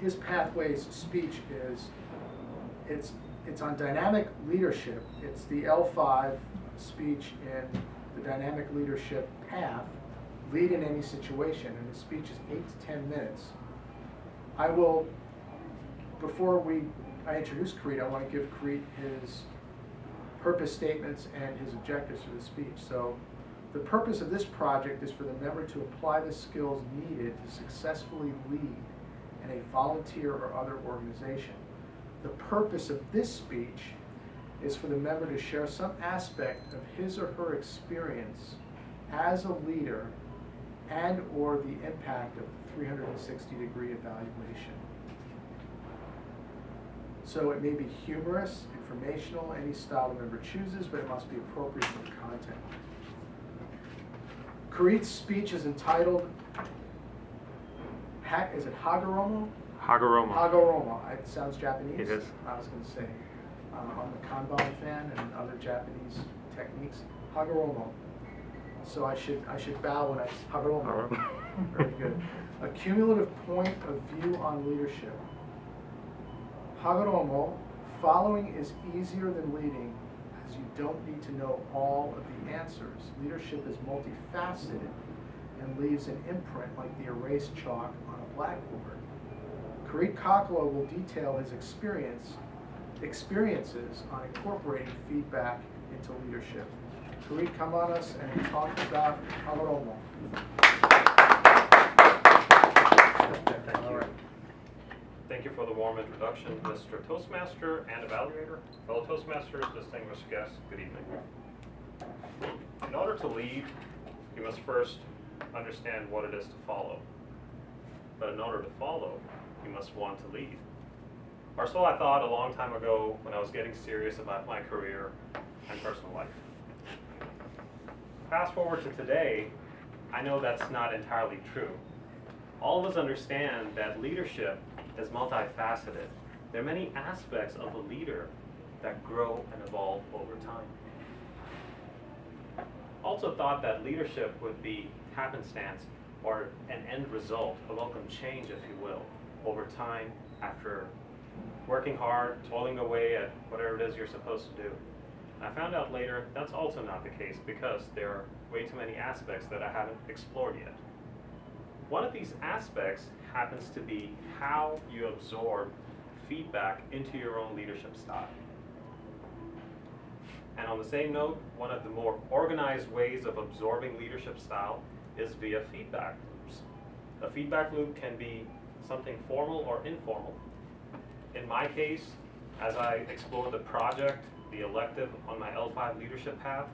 his Pathways speech is, it's on dynamic leadership. It's the L5 speech in the dynamic leadership path, lead in any situation, and the speech is 8 to 10 minutes. I will, before I introduce Kireet, I want to give Kireet his purpose statements and his objectives for the speech. So the purpose of this project is for the member to apply the skills needed to successfully lead in a volunteer or other organization. The purpose of this speech is for the member to share some aspect of his or her experience as a leader and or the impact of the 360-degree evaluation. So it may be humorous, informational, any style the member chooses, but it must be appropriate for the content. Kireet's speech is entitled, is it Hagoromo? Hagoromo. Hagoromo. It sounds Japanese. It is. I was going to say, I'm a Kanban fan and other Japanese techniques. Hagoromo. So I should bow when I Hagoromo. Very good. A cumulative point of view on leadership. Hagoromo, following is easier than leading, as you don't need to know all of the answers. Leadership is multifaceted and leaves an imprint like the erased chalk on a blackboard. Kireet Kokala will detail his experiences on incorporating feedback into leadership. Kireet, come on us and talk about Hagoromo. All right. Thank you for the warm introduction, Mr. Toastmaster and Evaluator. Fellow Toastmasters, distinguished guests, good evening. In order to lead, you must first understand what it is to follow. But in order to follow, you must want to lead. Or so I thought a long time ago when I was getting serious about my career and personal life. Fast forward to today, I know that's not entirely true. All of us understand that leadership is multifaceted. There are many aspects of a leader that grow and evolve over time. Also thought that leadership would be happenstance or an end result, a welcome change, if you will, over time after working hard, toiling away at whatever it is you're supposed to do. I found out later that's also not the case because there are way too many aspects that I haven't explored yet. One of these aspects happens to be how you absorb feedback into your own leadership style. And on the same note, one of the more organized ways of absorbing leadership style is via feedback loops. A feedback loop can be something formal or informal. In my case, as I explored the project, the elective on my L5 leadership path,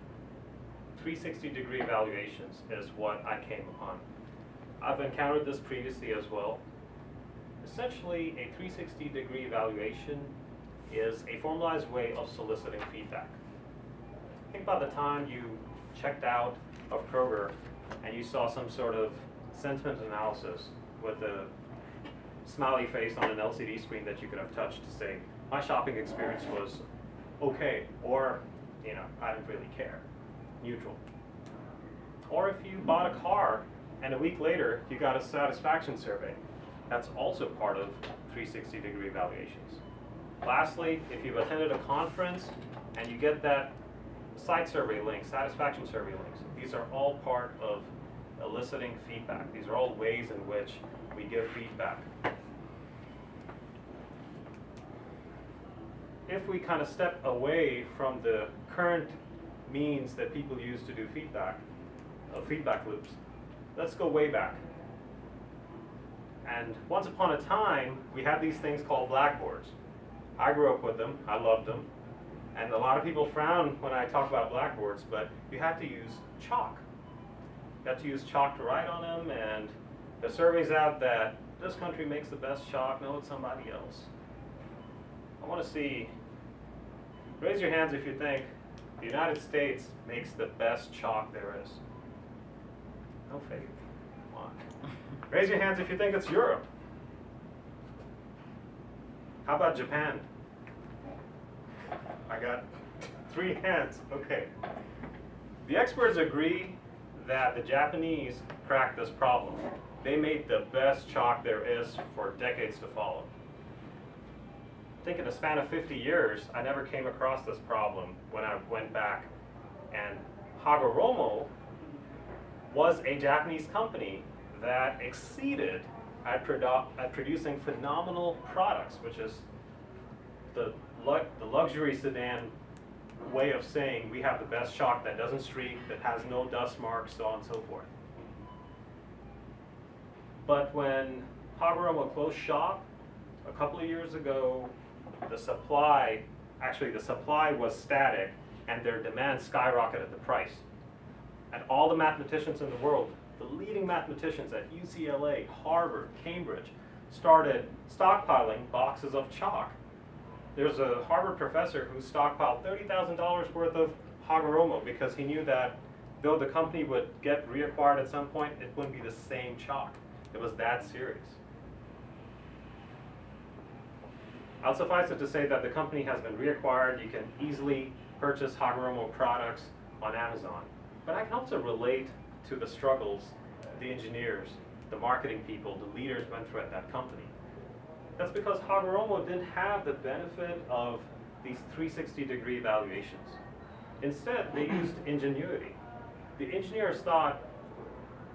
360-degree evaluations is what I came upon. I've encountered this previously as well. Essentially, a 360-degree evaluation is a formalized way of soliciting feedback. Think about the time you checked out of Kroger and you saw some sort of sentiment analysis with a smiley face on an LCD screen that you could have touched to say, my shopping experience was okay, or, I didn't really care, neutral. Or if you bought a car and a week later you got a satisfaction survey, that's also part of 360-degree evaluations. Lastly, if you've attended a conference and you get that site survey link, satisfaction survey links, these are all part of eliciting feedback. These are all ways in which we give feedback. If we kind of step away from the current means that people use to do feedback, feedback loops, let's go way back. And once upon a time, we had these things called Blackboards. I grew up with them, I loved them, and a lot of people frown when I talk about Blackboards, but you had to use chalk. You had to use chalk to write on them, and the survey's out that this country makes the best chalk, no, it's somebody else. I want to see, raise your hands if you think the United States makes the best chalk there is. No faith. Come on. Raise your hands if you think it's Europe. How about Japan? I got 3 hands. Okay. The experts agree that the Japanese cracked this problem. They made the best chalk there is for decades to follow. I think in a span of 50 years, I never came across this problem when I went back. And Hagoromo was a Japanese company that exceeded at producing phenomenal products, which is the luxury sedan way of saying we have the best chalk that doesn't streak, that has no dust marks, so on and so forth. But when Hagoromo closed shop a couple of years ago, the supply was static and their demand skyrocketed the price. And all the mathematicians in the world, the leading mathematicians at UCLA, Harvard, Cambridge, started stockpiling boxes of chalk. There's a Harvard professor who stockpiled $30,000 worth of Hagoromo because he knew that though the company would get reacquired at some point, it wouldn't be the same chalk. It was that serious. I'll suffice it to say that the company has been reacquired. You can easily purchase Hagoromo products on Amazon. But I can also relate to the struggles the engineers, the marketing people, the leaders went through at that company. That's because Hagoromo didn't have the benefit of these 360-degree evaluations. Instead, they used ingenuity. The engineers thought,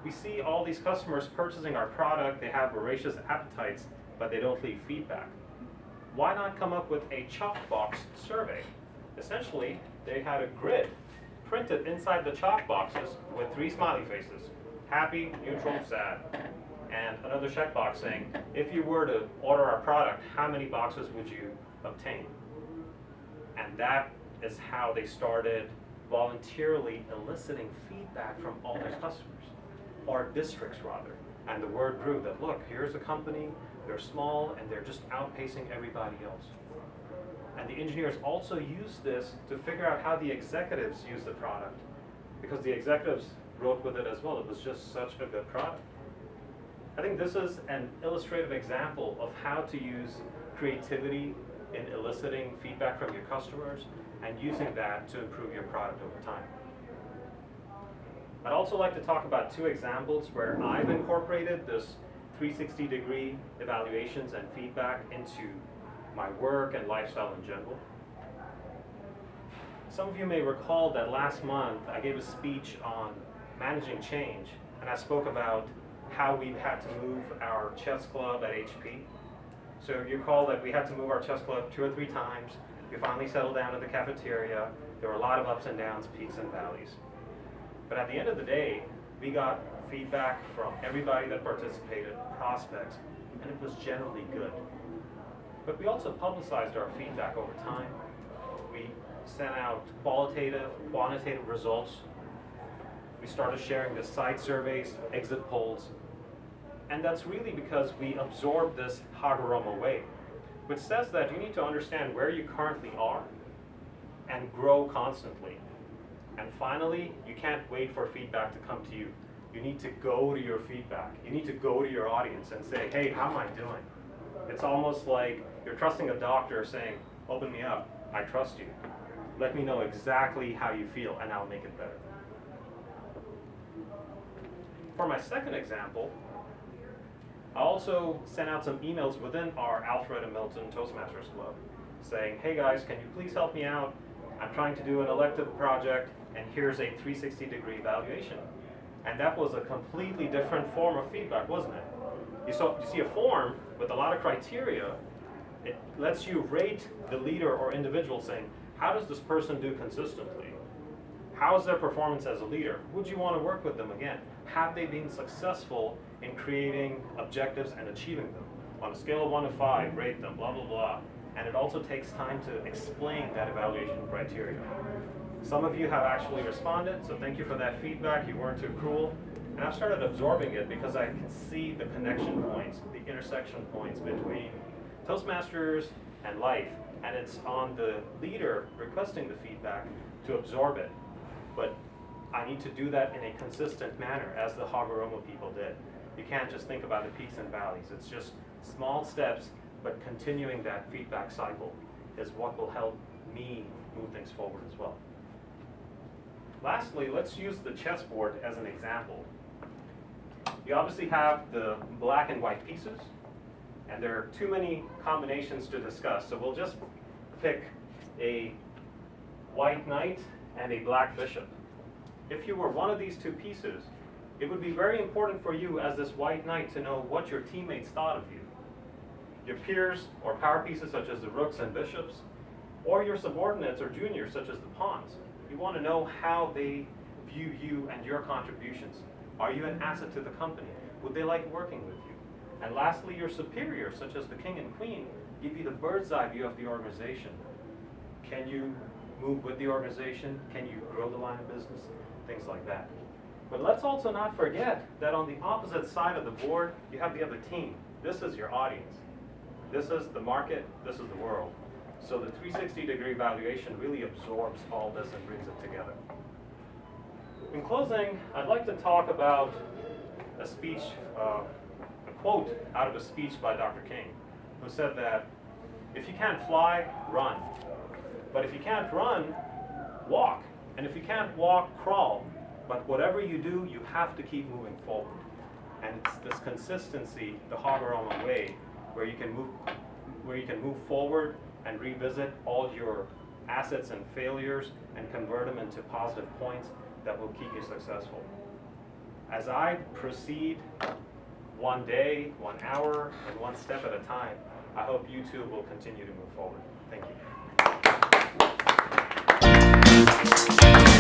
we see all these customers purchasing our product, they have voracious appetites, but they don't leave feedback. Why not come up with a chalk box survey? Essentially, they had a grid printed inside the chalk boxes with 3 smiley faces: happy, neutral, sad, and another checkbox saying, if you were to order our product, how many boxes would you obtain? And that is how they started voluntarily eliciting feedback from all their customers, or districts rather. And the word grew that, look, here's a company, they're small, and they're just outpacing everybody else. And the engineers also used this to figure out how the executives use the product, because the executives wrote with it as well. It was just such a good product. I think this is an illustrative example of how to use creativity in eliciting feedback from your customers and using that to improve your product over time. I'd also like to talk about 2 examples where I've incorporated this 360-degree evaluations and feedback into my work and lifestyle in general. Some of you may recall that last month I gave a speech on managing change, and I spoke about how we've had to move our chess club at HP. So you recall that we had to move our chess club 2 or 3 times. We finally settled down in the cafeteria. There were a lot of ups and downs, peaks and valleys. But at the end of the day, we got feedback from everybody that participated, prospects, and it was generally good. But we also publicized our feedback over time. We sent out qualitative, quantitative results. We started sharing the site surveys, exit polls. And that's really because we absorbed this Hagoromo way, which says that you need to understand where you currently are and grow constantly. And finally, you can't wait for feedback to come to you. You need to go to your feedback. You need to go to your audience and say, hey, how am I doing? It's almost like you're trusting a doctor saying, open me up, I trust you. Let me know exactly how you feel and I'll make it better. For my second example, I also sent out some emails within our Alpharetta-Milton Toastmasters Club saying, hey guys, can you please help me out? I'm trying to do an elective project and here's a 360-degree evaluation. And that was a completely different form of feedback, wasn't it? You see a form with a lot of criteria. It lets you rate the leader or individual saying, how does this person do consistently? How is their performance as a leader? Would you want to work with them again? Have they been successful in creating objectives and achieving them? On a scale of 1 to 5, rate them, blah, blah, blah. And it also takes time to explain that evaluation criteria. Some of you have actually responded, so thank you for that feedback. You weren't too cruel. And I've started absorbing it because I can see the connection points, the intersection points between Toastmasters and life. And it's on the leader requesting the feedback to absorb it. But I need to do that in a consistent manner, as the Hagoromo people did. You can't just think about the peaks and valleys. It's just small steps, but continuing that feedback cycle is what will help me move things forward as well. Lastly, let's use the chessboard as an example. You We obviously have the black and white pieces, and there are too many combinations to discuss, so we'll just pick a white knight and a black bishop. If you were one of these two pieces, it would be very important for you as this white knight to know what your teammates thought of you. Your peers or power pieces such as the rooks and bishops, or your subordinates or juniors such as the pawns. You want to know how they view you and your contributions. Are you an asset to the company? Would they like working with you? And lastly, your superiors such as the king and queen give you the bird's eye view of the organization. Can you move with the organization? Can you grow the line of business? Things like that. But let's also not forget that on the opposite side of the board, you have the other team. This is your audience. This is the market. This is the world. So the 360-degree valuation really absorbs all this and brings it together. In closing, I'd like to talk about a speech, a quote out of a speech by Dr. King, who said that if you can't fly, run. But if you can't run, walk. And if you can't walk, crawl. But whatever you do, you have to keep moving forward. And it's this consistency, the Habermas way, where you can move forward and revisit all your assets and failures and convert them into positive points that will keep you successful. As I proceed one day, 1 hour, and one step at a time, I hope you too will continue to move forward. Thank you.